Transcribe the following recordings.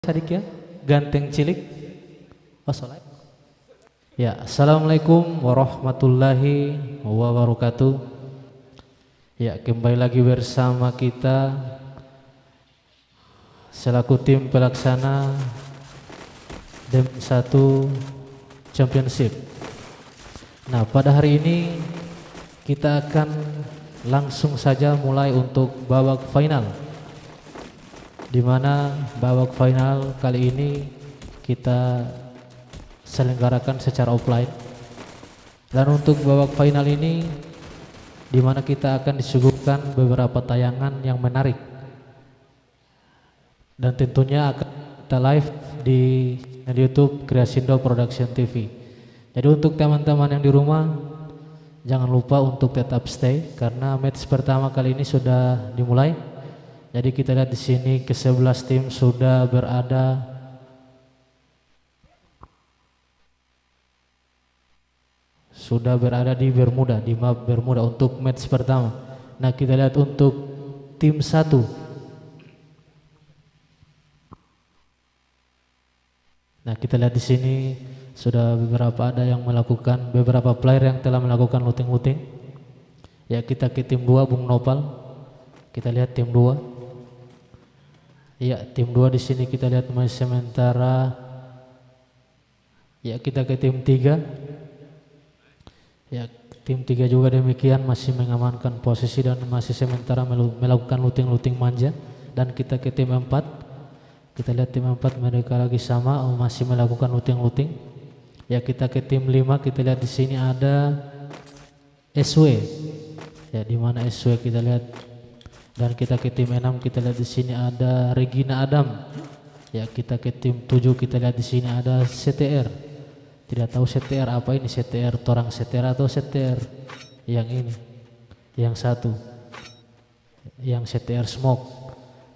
kadiknya ganteng cilik. Wassalam. Ya, assalamualaikum warahmatullahi wabarakatuh. Ya, kembali lagi bersama kita selaku tim pelaksana DEM 1 Championship. Nah, pada hari ini kita akan langsung saja mulai untuk babak final, di mana babak final kali ini kita selenggarakan secara offline. Dan untuk babak final ini, di mana kita akan disuguhkan beberapa tayangan yang menarik, dan tentunya akan kita live di YouTube Kreasindo Production TV. Jadi untuk teman-teman yang di rumah, jangan lupa untuk tetap stay karena match pertama kali ini sudah dimulai. Jadi kita lihat di sini ke-11 tim sudah berada di Bermuda, di map Bermuda untuk match pertama. Nah, kita lihat untuk tim 1. Nah, kita lihat di sini sudah beberapa player yang telah melakukan looting. Ya, kita ke tim 2 Bung Nopal. Kita lihat tim 2. Ya, tim 2 di sini kita lihat masih sementara. Ya, kita ke tim 3. Ya, tim 3 juga demikian masih mengamankan posisi dan masih sementara melakukan looting manja. Dan kita ke tim 4. Kita lihat tim 4 mereka lagi sama masih melakukan looting. Ya, kita ke tim 5. Kita lihat di sini ada SW. Ya, di mana SW kita lihat. Dan kita ke tim 6. Kita lihat di sini ada Regina Adam. Ya, kita ke tim 7. Kita lihat di sini ada CTR. Tidak tahu CTR apa ini, CTR Torang CTR atau CTR yang ini, yang satu, yang CTR Smoke.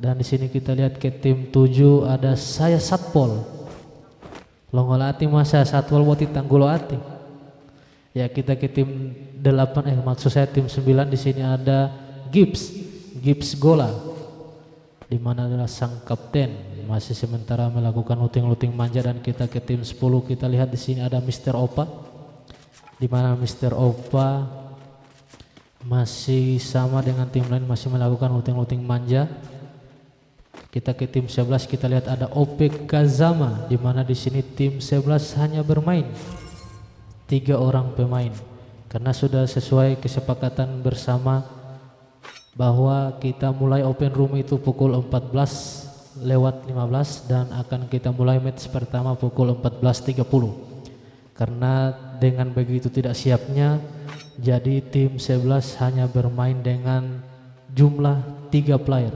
Dan di sini kita lihat ke tim 7 ada saya Satpol. Longolati masa Satpol wati Tanggulowati. Ya, kita ke tim 8 maksud saya tim 9. Di sini ada Gibbs Gola, di mana adalah sang kapten masih sementara melakukan looting manja. Dan kita ke tim 10. Kita lihat di sini ada Mr. Opa, di mana Mr. Opa masih sama dengan tim lain masih melakukan looting manja. Kita ke tim 11. Kita lihat ada OP Kazama, di mana di sini tim 11 hanya bermain 3 orang pemain karena sudah sesuai kesepakatan bersama bahwa kita mulai open room itu pukul 14:15 dan akan kita mulai match pertama pukul 14:30. Karena dengan begitu tidak siapnya, jadi tim 11 hanya bermain dengan jumlah 3 player.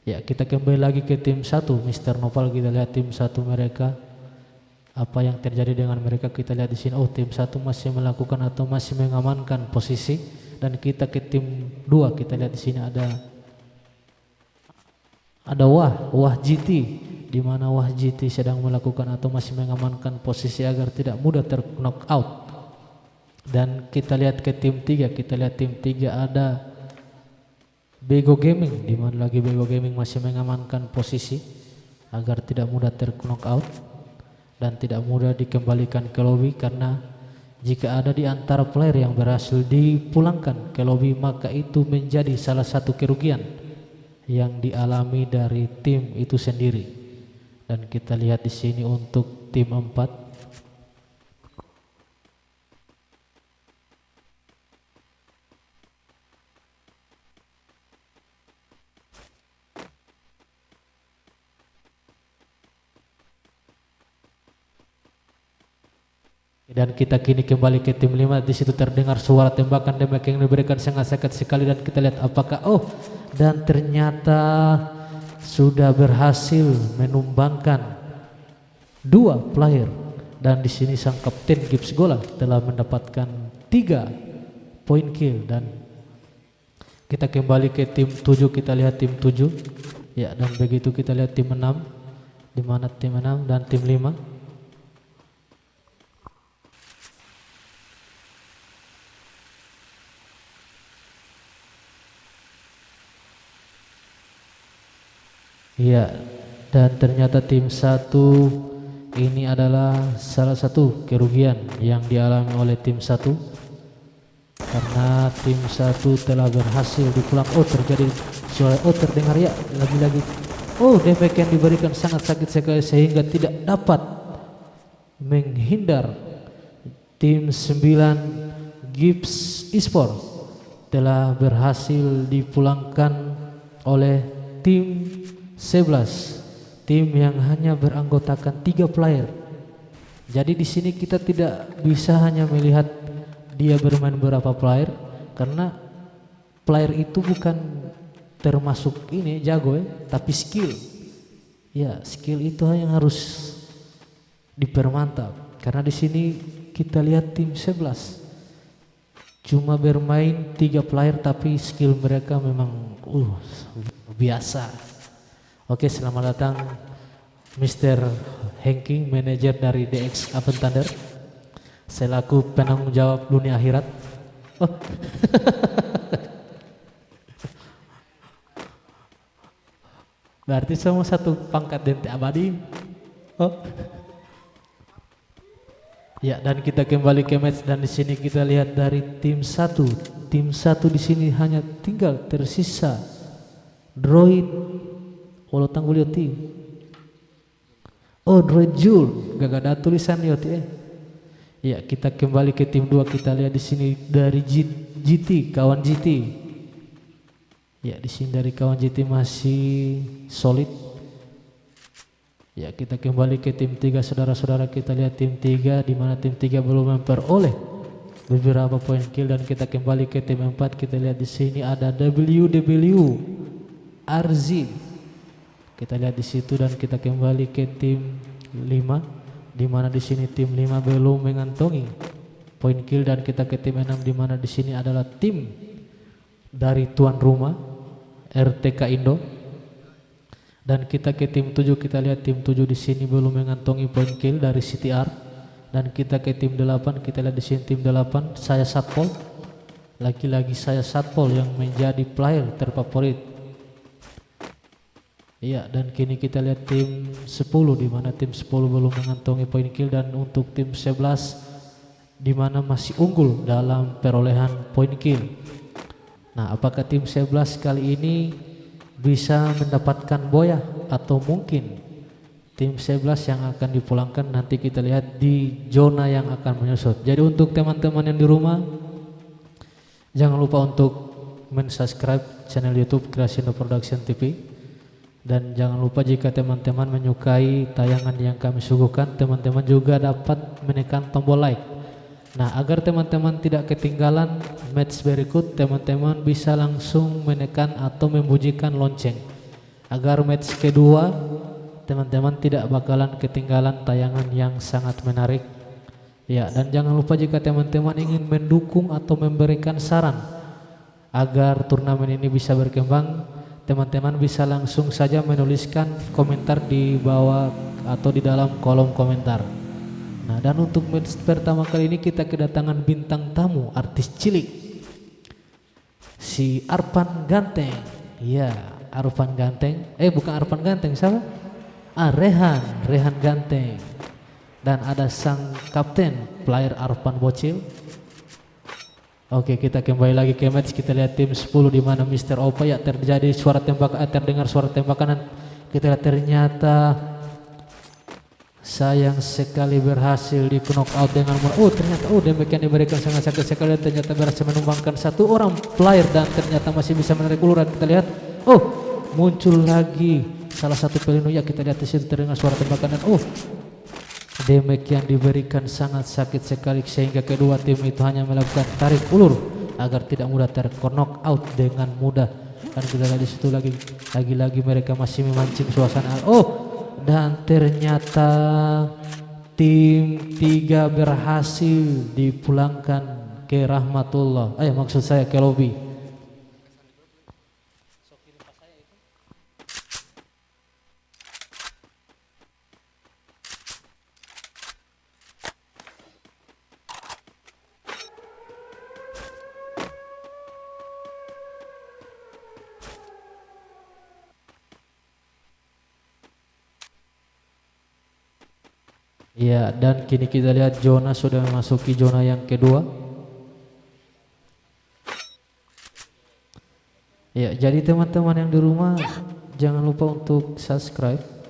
Ya, kita kembali lagi ke tim 1 Mr. Nopal. Kita lihat tim 1 mereka, apa yang terjadi dengan mereka. Kita lihat di sini, tim 1 masih melakukan atau masih mengamankan posisi. Dan kita ke tim 2. Kita lihat di sini ada Wah GT, di mana Wah GT sedang melakukan atau masih mengamankan posisi agar tidak mudah knock out. Dan kita lihat ke tim 3. Kita lihat tim 3 ada Bego Gaming, di mana lagi Bego Gaming masih mengamankan posisi agar tidak mudah knock out dan tidak mudah dikembalikan ke lobby. Karena jika ada di antara player yang berhasil dipulangkan ke lobby, maka itu menjadi salah satu kerugian yang dialami dari tim itu sendiri. Dan kita lihat di sini untuk tim 4. Dan kita kini kembali ke tim 5. Di situ terdengar suara tembakan yang diberikan sangat sakit sekali. Dan kita lihat apakah dan ternyata sudah berhasil menumbangkan 2 player. Dan di sini sang kapten Gibbs Gola telah mendapatkan 3 poin kill. Dan kita kembali ke tim 7. Kita lihat tim 7. Ya, dan begitu kita lihat tim 6, di mana tim 6 dan tim 5. Iya, Dan ternyata tim satu ini adalah salah satu kerugian yang dialami oleh tim satu, karena tim satu telah berhasil dipulang. Oh, terjadi suara, oh terdengar ya lagi-lagi. Oh, damage yang diberikan sangat sakit sekali sehingga tidak dapat menghindar. Tim 9 Gibbs Esport telah berhasil dipulangkan oleh tim 11, tim yang hanya beranggotakan 3 player. Jadi di sini kita tidak bisa hanya melihat dia bermain berapa player, karena player itu bukan termasuk ini jago ya, tapi skill. Ya, skill itu yang harus dipermantap. Karena di sini kita lihat tim 11 cuma bermain 3 player, tapi skill mereka memang biasa. Oke, selamat datang Mr. Henking, manajer dari DX Aven Thunder, selaku penanggung jawab dunia akhirat. Oh. Berarti semua satu pangkat dente abadi. Oh. Ya, dan kita kembali ke match, dan di sini kita lihat dari tim satu. Tim satu di sini hanya tinggal tersisa Droid Tanggul-Yoti. Oh, Droid Jul, gak ada tulisan Yoti. Ya, kita kembali ke tim 2. Kita lihat di sini dari GT, kawan GT. Ya, di sini dari kawan GT masih solid. Ya, kita kembali ke tim 3, saudara-saudara. Kita lihat tim 3, di mana tim 3 belum memperoleh beberapa poin kill, dan kita kembali ke tim 4. Kita lihat di sini ada RZ. Kita lihat di situ, dan kita kembali ke tim 5, di mana di sini tim 5 belum mengantongi poin kill, dan kita ke tim 6, di mana di sini adalah tim dari tuan rumah RTK Indo. Dan kita ke tim 7, kita lihat tim 7 di sini belum mengantongi poin kill dari CTR. Dan kita ke tim 8, kita lihat di sini tim 8 saya Satpol. Lagi-lagi saya Satpol yang menjadi player terfavorit. Iya, dan kini kita lihat tim 10, di mana tim 10 belum mengantongi poin kill, dan untuk tim 11 di mana masih unggul dalam perolehan poin kill. Nah, apakah tim 11 kali ini bisa mendapatkan boya, atau mungkin tim 11 yang akan dipulangkan? Nanti kita lihat di zona yang akan menyusut. Jadi untuk teman-teman yang di rumah, jangan lupa untuk mensubscribe channel YouTube Kreasi Indo Production TV, dan jangan lupa jika teman-teman menyukai tayangan yang kami suguhkan, teman-teman juga dapat menekan tombol like. Nah, agar teman-teman tidak ketinggalan match berikut, teman-teman bisa langsung menekan atau membunyikan lonceng, agar match kedua teman-teman tidak bakalan ketinggalan tayangan yang sangat menarik. Ya, dan jangan lupa jika teman-teman ingin mendukung atau memberikan saran agar turnamen ini bisa berkembang, teman-teman bisa langsung saja menuliskan komentar di bawah atau di dalam kolom komentar. Nah, dan untuk match pertama kali ini kita kedatangan bintang tamu, artis cilik, si Arpan Ganteng. Iya, Arpan Ganteng. Bukan Arpan Ganteng, siapa? Rehan Ganteng. Dan ada sang kapten player Arpan Bocil. Oke, kita kembali lagi ke match. Kita lihat tim 10, di mana Mr. Opa ya terdengar suara tembakan. Kita lihat ternyata sayang sekali berhasil di knock out dengan ternyata damage yang diberikan sangat sakit sekali, dan ternyata berhasil menumbangkan satu orang player, dan ternyata masih bisa menarik uluran. Kita lihat muncul lagi salah satu pelindung. Ya, kita lihat di situ terdengar suara tembakan, dan damage yang diberikan sangat sakit sekali, sehingga kedua tim itu hanya melakukan tarik ulur agar tidak mudah terknock out dengan mudah. Dan kita lihat di situ lagi mereka masih memancing suasana. Dan ternyata tim 3 berhasil dipulangkan ke rahmatullah. Maksud saya ke lobby. Ya, dan kini kita lihat zona sudah memasuki zona yang kedua. Ya, jadi teman-teman yang di rumah jangan lupa untuk subscribe.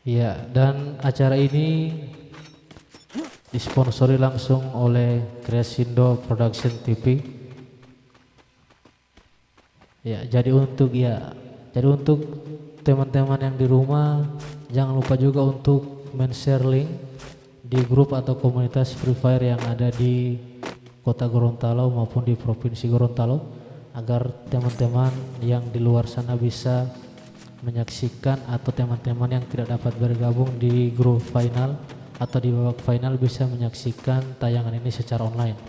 Ya, dan acara ini disponsori langsung oleh Crescendo Production TV. Jadi untuk teman-teman yang di rumah jangan lupa juga untuk men-share link di grup atau komunitas Free Fire yang ada di Kota Gorontalo maupun di Provinsi Gorontalo, agar teman-teman yang di luar sana bisa menyaksikan, atau teman-teman yang tidak dapat bergabung di grup final atau di babak final bisa menyaksikan tayangan ini secara online.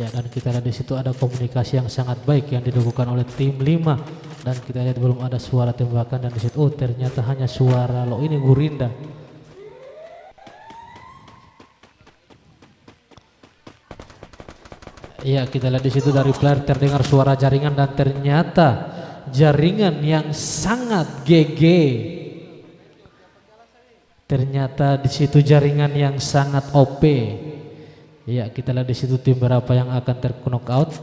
Ya, dan kita lihat di situ ada komunikasi yang sangat baik yang dilakukan oleh tim 5, dan kita lihat belum ada suara tembakan, dan di situ ternyata hanya suara lo ini gurinda. Ya, kita lihat di situ dari player terdengar suara jaringan, dan ternyata jaringan yang sangat GG. Ternyata di situ jaringan yang sangat OP. Ya, kita lihat di situ tim berapa yang akan terknock out.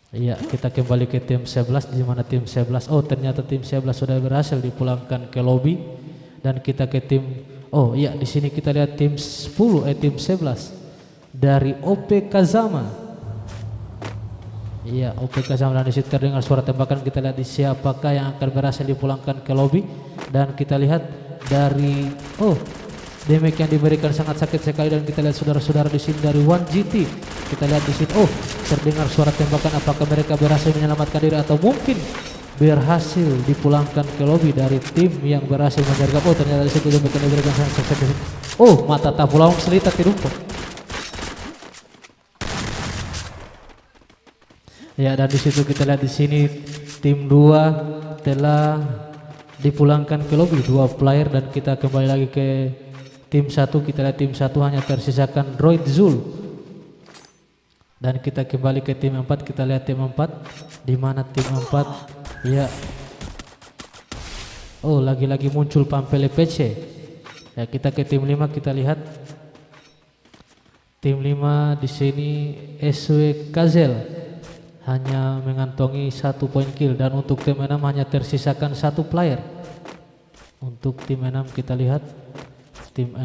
Ya, kita kembali ke tim 11, di mana tim 11, oh ternyata tim 11 sudah berhasil dipulangkan ke lobby, dan kita ke tim, oh iya, di sini kita lihat tim 11 dari OP Kazama. Iya, OP Kazama, dan disitu terdengar suara tembakan. Kita lihat di siapakah yang akan berhasil dipulangkan ke lobby, dan kita lihat dari damage yang diberikan sangat sakit sekali, dan kita lihat saudara-saudara di sini dari One GT. Kita lihat di sini, terdengar suara tembakan. Apakah mereka berhasil menyelamatkan diri atau mungkin berhasil dipulangkan ke lobby dari tim yang berhasil menyergap? Ternyata di situ damage yang diberikan sangat sakit. Mata tapulawang selita tirumpok. Ya, dan di situ kita lihat di sini tim 2 telah dipulangkan ke lobby 2 player, dan kita kembali lagi ke tim 1. Kita lihat tim 1 hanya tersisakan Droid Zul, dan kita kembali ke tim 4. Kita lihat tim 4, di mana tim 4 ya, lagi-lagi muncul Pampele PC. Ya, kita ke tim 5. Kita lihat tim 5 di sini SW Kazel hanya mengantongi 1 poin kill, dan untuk tim 6 hanya tersisakan 1 player. Untuk tim 6 kita lihat tim 6,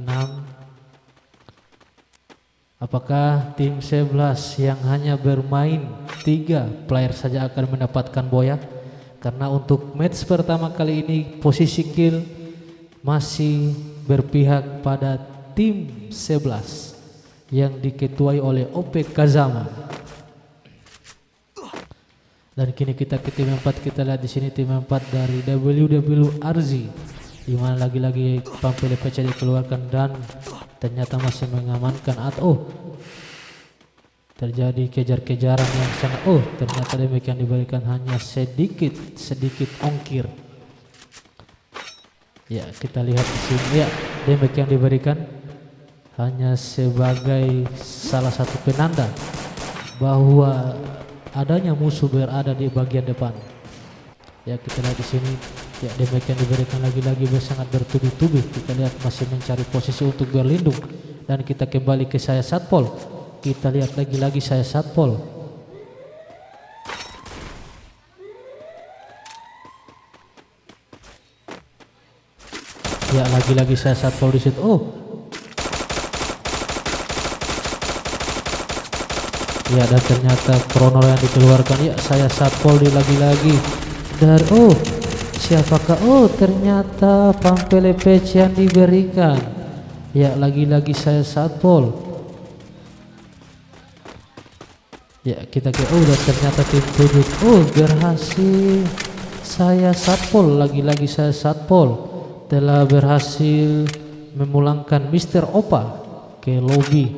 apakah tim 11 yang hanya bermain 3 player saja akan mendapatkan boya? Karena untuk match pertama kali ini posisi kill masih berpihak pada tim 11 yang diketuai oleh OP Kazama. Dan kini kita ke tim 4. Kita lihat di sini tim 4 dari WWRZ, di mana lagi-lagi Pampele PC dikeluarkan, dan ternyata masih mengamankan atau terjadi kejar-kejaran yang sangat, ternyata damage yang diberikan hanya sedikit ongkir. Ya, kita lihat di sini, ya, damage yang diberikan hanya sebagai salah satu penanda bahwa adanya musuh berada di bagian depan. Ya, kita lihat di sini, ya, damage yang diberikan lagi-lagi sangat bertubi-tubi. Kita lihat masih mencari posisi untuk berlindung, dan kita kembali ke saya Satpol. Kita lihat lagi-lagi saya Satpol. Ya, lagi-lagi saya Satpol di situ. Ya, dan ternyata krono yang dikeluarkan. Ya, saya Satpol lagi-lagi dari siapakah? Ternyata Pampele PC yang diberikan. Ya, lagi-lagi saya Satpol. Ya, kita dan ternyata tim 7 berhasil saya Satpol, lagi-lagi saya Satpol telah berhasil memulangkan Mr. Opa ke lobby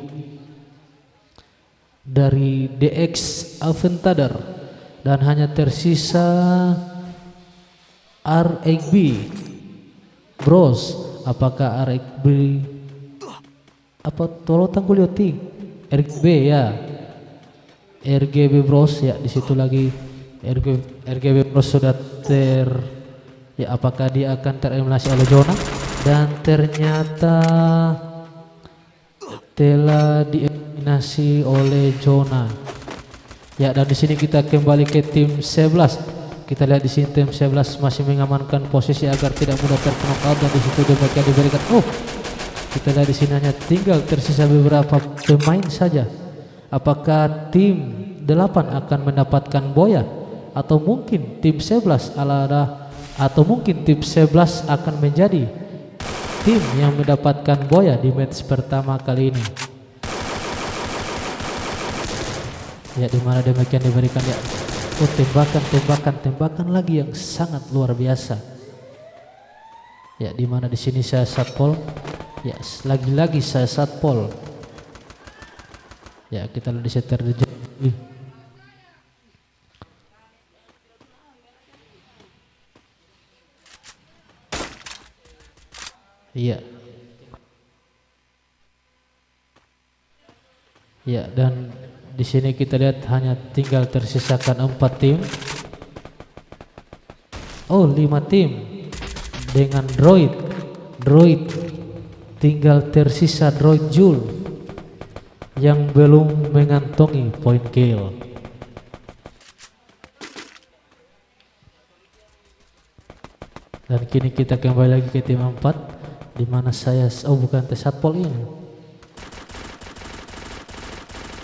dari DX Aventador dan hanya tersisa RXB Bros. Apakah RXB apa tolotan kulioti RXB ya, RGB Bros ya, di situ lagi RGB Bros sudah ya, apakah dia akan tereliminasi oleh Jona, dan ternyata telah dieliminasi oleh Jona. Ya, dan di sini kita kembali ke tim 11. Kita lihat di sini tim 11 masih mengamankan posisi agar tidak mudah terknock, dan di situ mereka diberikan. Oh, kita lihat di sini hanya tinggal tersisa beberapa pemain saja. Apakah tim 8 akan mendapatkan Boya, atau mungkin tim 11 atau mungkin tim 11 akan menjadi tim yang mendapatkan Boya di match pertama kali ini. Ya, dimana demikian diberikan ya. Oh, tembakan lagi yang sangat luar biasa. Ya, dimana di sini saya Satpol. Ya, lagi-lagi saya Satpol. Ya, kita lihat di setter di. Iya. Ya, dan di sini kita lihat hanya tinggal tersisakan 4 tim. Oh, 5 tim dengan droid. Tinggal tersisa droid Jul yang belum mengantongi poin kill. Dan kini kita kembali lagi ke tim 4, di mana saya bukan Satpol ini.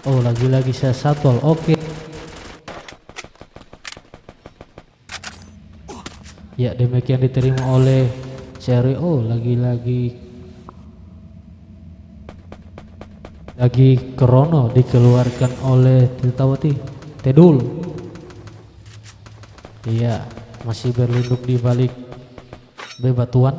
Oh, lagi-lagi saya Satpol. Oke. Ya, demikian diterima oleh Cherry. Oh, lagi-lagi Krono dikeluarkan oleh Tedul. Iya, masih berlindung di balik bebatuan.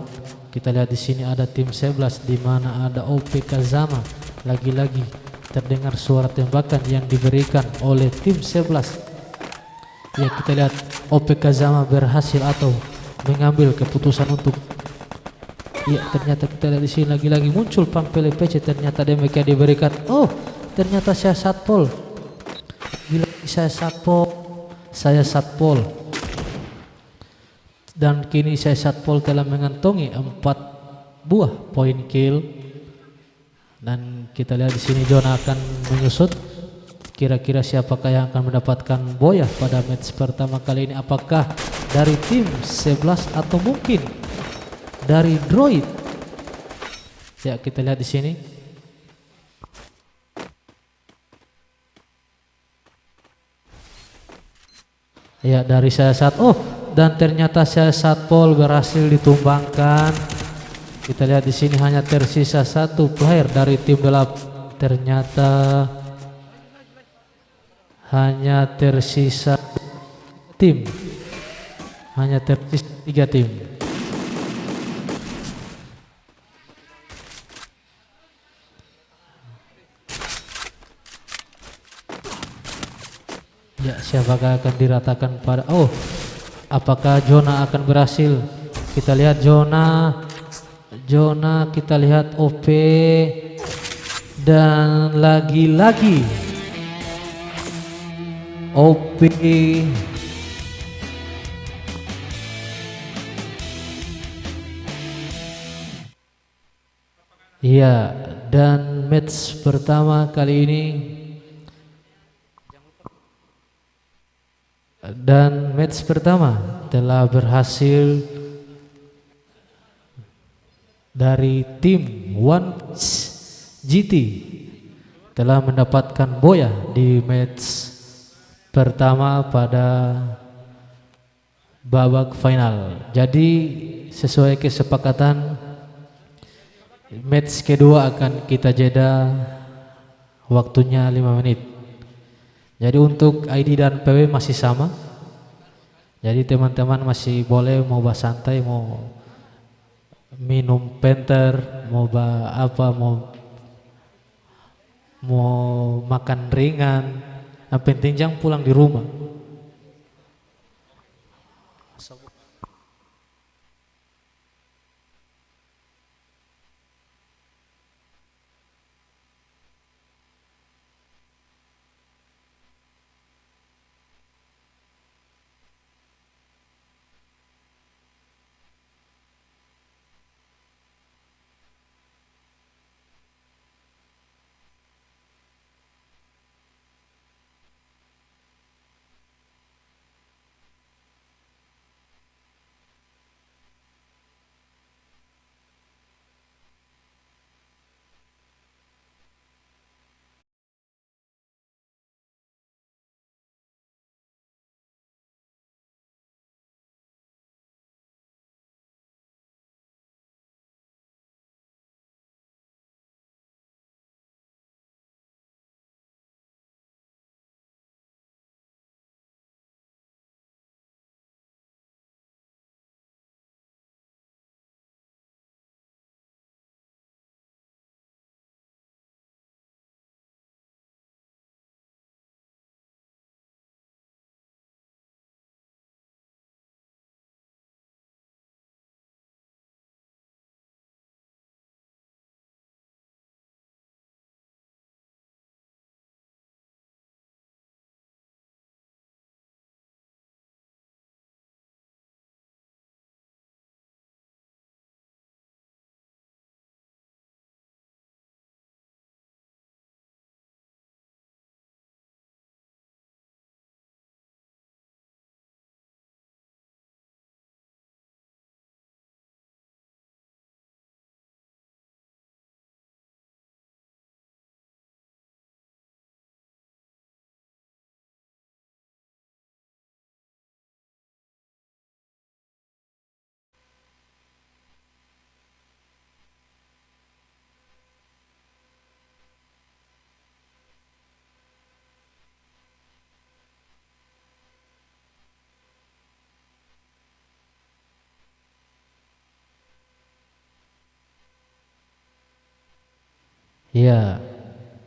Kita lihat di sini ada tim 11 di mana ada OP Kazama. Lagi-lagi terdengar suara tembakan yang diberikan oleh tim 11. Ya, kita lihat OP Kazama berhasil atau mengambil keputusan untuk. Ya, ternyata kita lihat di sini lagi-lagi muncul Pampele PC. Ternyata demikian diberikan. Oh, ternyata saya Satpol. Gila, saya Satpol. Dan kini saya Satpol telah mengantongi 4 buah poin kill. Dan kita lihat di sini Jona akan menyusut. Kira-kira siapakah yang akan mendapatkan Boya pada match pertama kali ini? Apakah dari tim 11 atau mungkin dari droid? Ya, kita lihat di sini. Ya, dari saya dan ternyata saya Satpol berhasil ditumbangkan. Kita lihat di sini hanya tersisa 1 player dari tim 8. Ternyata hanya tersisa 3 tim. Ya, siapakah akan diratakan pada. Oh, apakah Jona akan berhasil? Kita lihat Jona kita lihat OP, dan lagi-lagi OP. Iya, dan match pertama kali ini telah berhasil dari tim One GT, telah mendapatkan Boya di match pertama pada babak final. Jadi sesuai kesepakatan, match kedua akan kita jeda waktunya 5 menit. Jadi untuk ID dan PW masih sama. Jadi teman-teman masih boleh mau santai, mau minum penter, mau apa, mau makan ringan, yang penting jangan pulang di rumah. Ya,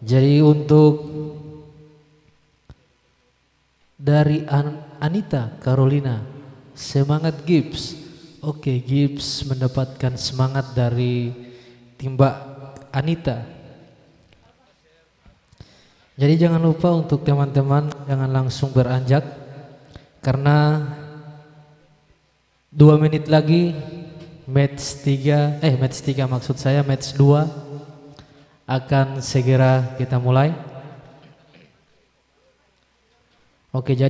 jadi untuk dari Anita Carolina, semangat Gibbs. Oke, Gibbs mendapatkan semangat dari Mbak Anita. Jadi jangan lupa untuk teman-teman jangan langsung beranjak, karena 2 menit lagi match 3 maksud saya, match 2 akan segera kita mulai. Oke, jadi